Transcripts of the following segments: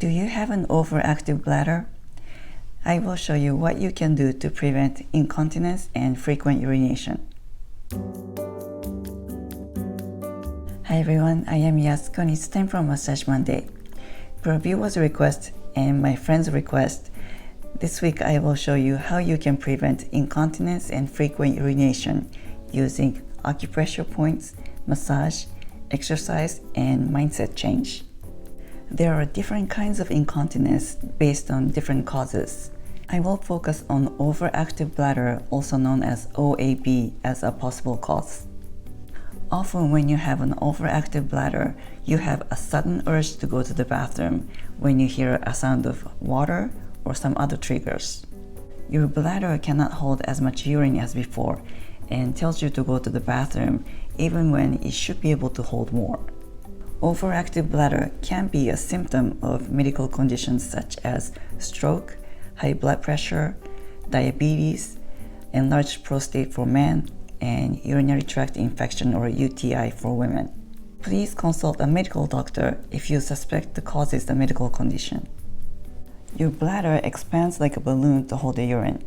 Do you have an overactive bladder? I will show you what you can do to prevent incontinence and frequent urination. Hi everyone, I am Yasuko and it's time for Massage Monday. Per viewer's request and my friend's request, this week I will show you how you can prevent incontinence and frequent urination using acupressure points, massage, exercise, and mindset change. There are different kinds of incontinence based on different causes. I will focus on overactive bladder, also known as OAB, as a possible cause. Often when you have an overactive bladder, you have a sudden urge to go to the bathroom when you hear a sound of water or some other triggers. Your bladder cannot hold as much urine as before and tells you to go to the bathroom even when it should be able to hold more. Overactive bladder can be a symptom of medical conditions such as stroke, high blood pressure, diabetes, enlarged prostate for men, and urinary tract infection or UTI for women. Please consult a medical doctor if you suspect the cause is a medical condition. Your bladder expands like a balloon to hold the urine,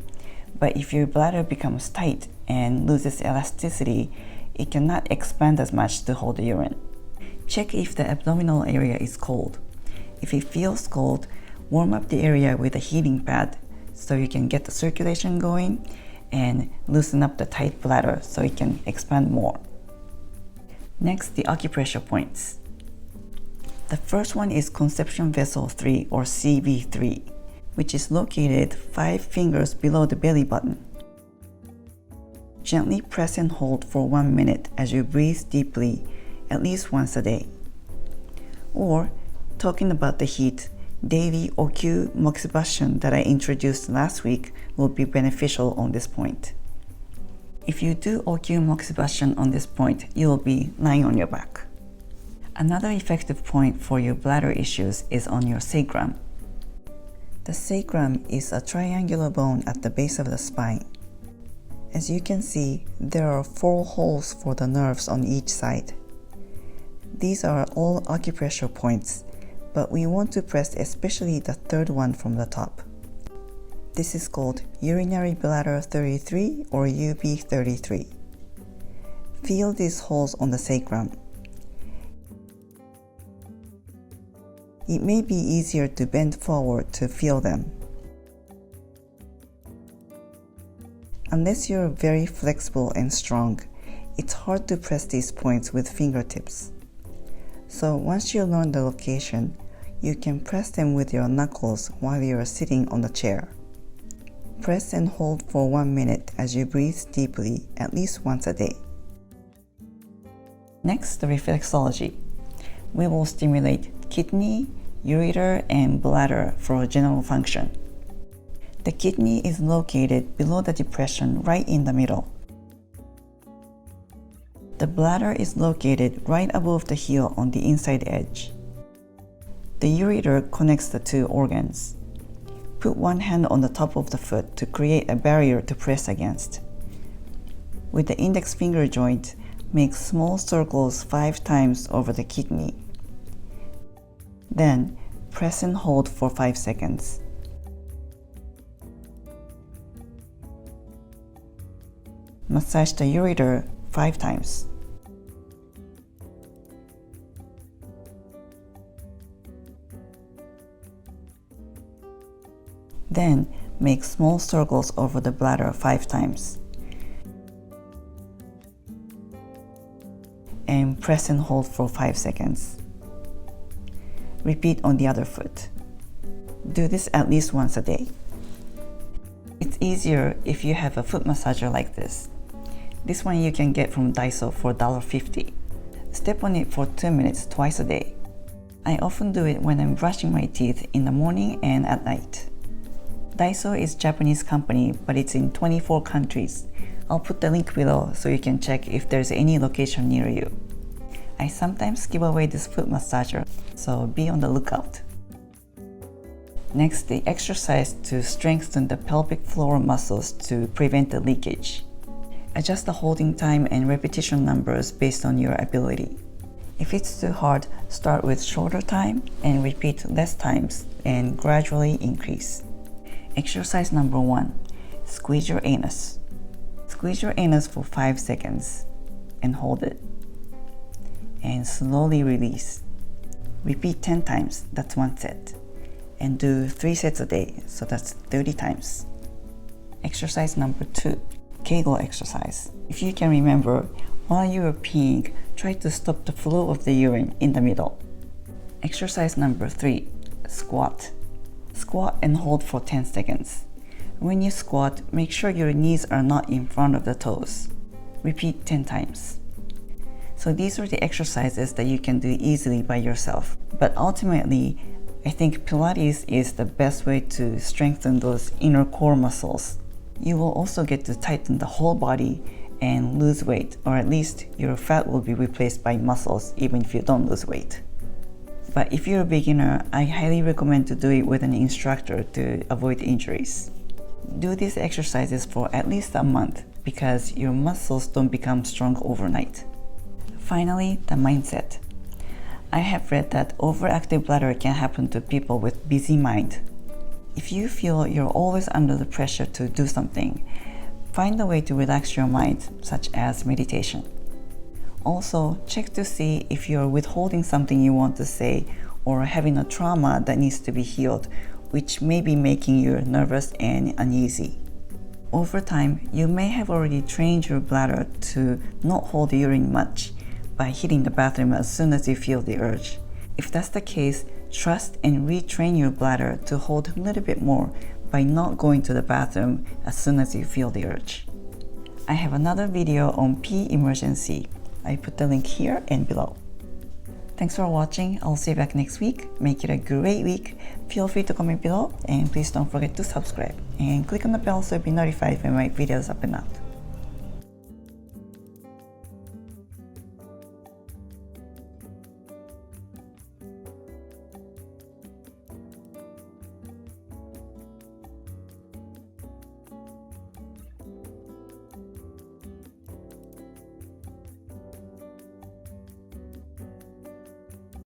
but if your bladder becomes tight and loses elasticity, it cannot expand as much to hold the urine. Check if the abdominal area is cold. If it feels cold, warm up the area with a heating pad so you can get the circulation going and loosen up the tight bladder so it can expand more. Next, the acupressure points. The first one is conception vessel 3 or CV3, which is located 5 fingers below the belly button. Gently press and hold for 1 minute as you breathe deeply at least once a day. Or, talking about the heat, daily Ocumoxibustion that I introduced last week will be beneficial on this point. If you do Ocumoxibustion on this point, you will be lying on your back. Another effective point for your bladder issues is on your sacrum. The sacrum is a triangular bone at the base of the spine. As you can see, there are 4 holes for the nerves on each side. These are all acupressure points, but we want to press especially the third one from the top. This is called urinary bladder 33 or UB33. Feel these holes on the sacrum. It may be easier to bend forward to feel them. Unless you're very flexible and strong, it's hard to press these points with fingertips. So once you learn the location, you can press them with your knuckles while you are sitting on the chair. Press and hold for 1 minute as you breathe deeply at least once a day. Next, the reflexology. We will stimulate kidney, ureter, and bladder for general function. The kidney is located below the depression right in the middle. The bladder is located right above the heel on the inside edge. The ureter connects the 2 organs. Put one hand on the top of the foot to create a barrier to press against. With the index finger joint, make small circles 5 times over the kidney. Then, press and hold for 5 seconds. Massage the ureter 5 times. Then, make small circles over the bladder 5 times. And press and hold for 5 seconds. Repeat on the other foot. Do this at least once a day. It's easier if you have a foot massager like this. This one you can get from Daiso for $1.50. Step on it for 2 minutes twice a day. I often do it when I'm brushing my teeth in the morning and at night. Daiso is a Japanese company, but it's in 24 countries. I'll put the link below so you can check if there's any location near you. I sometimes give away this foot massager, so be on the lookout. Next, the exercise to strengthen the pelvic floor muscles to prevent the leakage. Adjust the holding time and repetition numbers based on your ability. If it's too hard, start with shorter time and repeat less times and gradually increase. Exercise number 1. Squeeze your anus. Squeeze your anus for 5 seconds and hold it. And slowly release. Repeat 10 times, that's 1 set. And do 3 sets a day, so that's 30 times. Exercise number 2. Kegel exercise. If you can remember, while you are peeing, try to stop the flow of the urine in the middle. Exercise number 3. Squat. Squat and hold for 10 seconds. When you squat, make sure your knees are not in front of the toes. Repeat 10 times. So these are the exercises that you can do easily by yourself. But ultimately, I think Pilates is the best way to strengthen those inner core muscles. You will also get to tighten the whole body and lose weight, or at least your fat will be replaced by muscles even if you don't lose weight. But if you're a beginner, I highly recommend to do it with an instructor to avoid injuries. Do these exercises for at least a month because your muscles don't become strong overnight. Finally, the mindset. I have read that overactive bladder can happen to people with busy mind. If you feel you're always under the pressure to do something, find a way to relax your mind, such as meditation. Also, check to see if you're withholding something you want to say or having a trauma that needs to be healed, which may be making you nervous and uneasy. Over time, you may have already trained your bladder to not hold urine much by hitting the bathroom as soon as you feel the urge. If that's the case, trust and retrain your bladder to hold a little bit more by not going to the bathroom as soon as you feel the urge. I have another video on pee emergency. I put the link here and below. Thanks for watching. I'll see you back next week. Make it a great week. Feel free to comment below and please don't forget to subscribe and click on the bell so you'll be notified when my videos up and out.